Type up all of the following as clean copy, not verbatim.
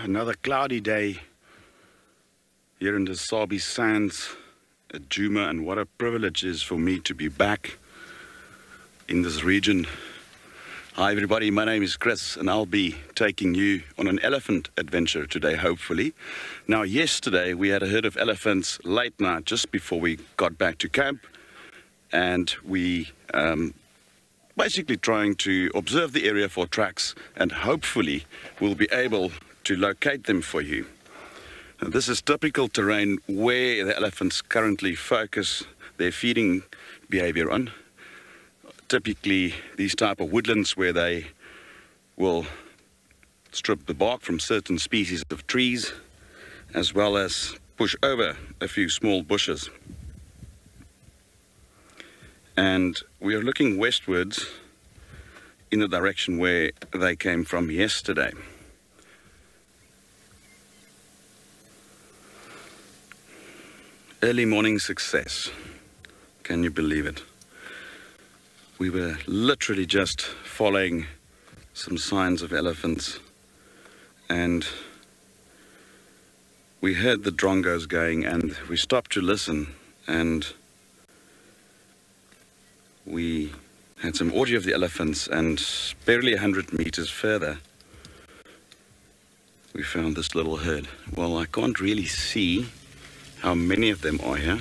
Another cloudy day here in the Sabi Sands at Djuma, and what a privilege it is for me to be back in this region. Hi everybody, my name is Chris and I'll be taking you on an elephant adventure today, hopefully. Now yesterday we had a herd of elephants late night just before we got back to camp, and we basically trying to observe the area for tracks, and hopefully we'll be able to locate them for you. Now, this is typical terrain where the elephants currently focus their feeding behavior on. Typically these type of woodlands where they will strip the bark from certain species of trees, as well as push over a few small bushes. And we are looking westwards in the direction where they came from yesterday. Early morning success. Can you believe it? We were literally just following some signs of elephants, and we heard the drongos going, and we stopped to listen, and we had some audio of the elephants, and barely 100 meters further we found this little herd. Well, I can't really see how many of them are here.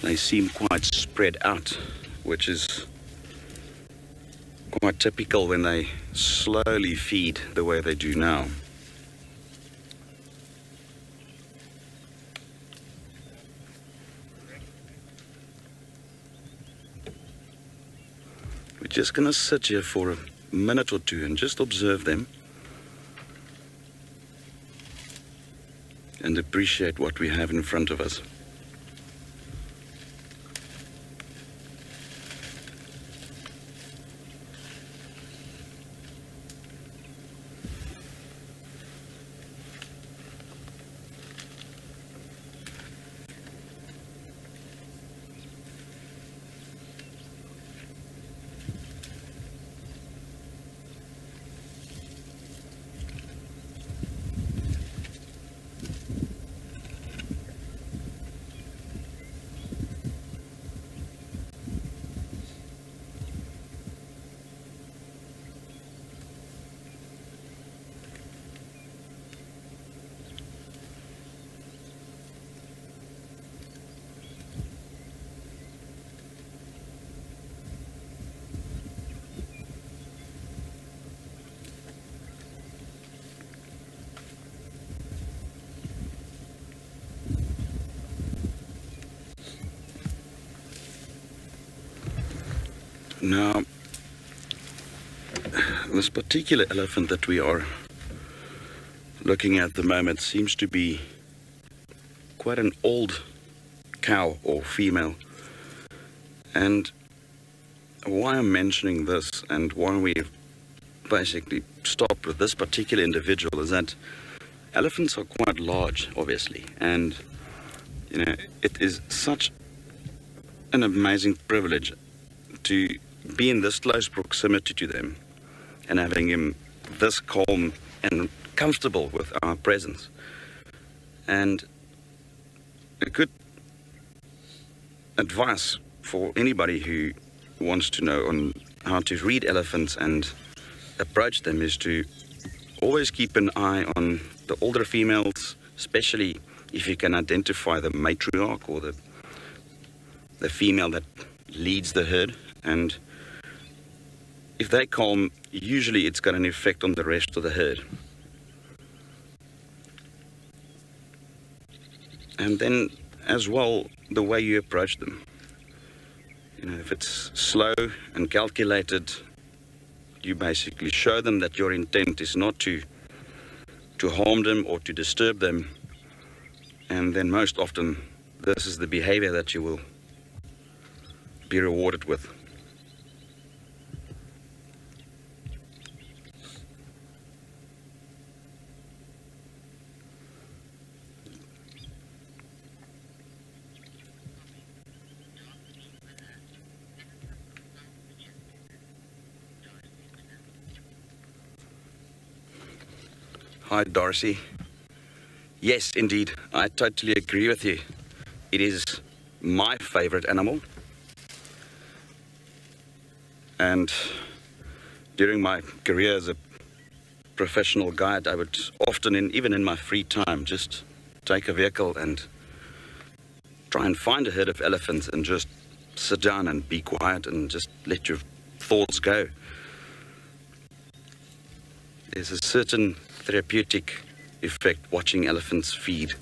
They seem quite spread out, which is quite typical when they slowly feed the way they do now. We're just going to sit here for a minute or two and just observe them and appreciate what we have in front of us. Now, this particular elephant that we are looking at the moment seems to be quite an old cow or female. And why I'm mentioning this and why we've basically stopped with this particular individual is that elephants are quite large, obviously, and it is such an amazing privilege to be in this close proximity to them and having him this calm and comfortable with our presence. And a good advice for anybody who wants to know on how to read elephants and approach them is to always keep an eye on the older females, especially if you can identify the matriarch or the female that leads the herd. And if they calm, usually it's got an effect on the rest of the herd. And then as well, the way you approach them. If it's slow and calculated, you basically show them that your intent is not to harm them or to disturb them. And then most often, this is the behavior that you will be rewarded with. Hi, Darcy. Yes, indeed, I totally agree with you. It is my favorite animal. And during my career as a professional guide, I would often, even in my free time, just take a vehicle and try and find a herd of elephants and just sit down and be quiet and just let your thoughts go. There's a certain therapeutic effect watching elephants feed.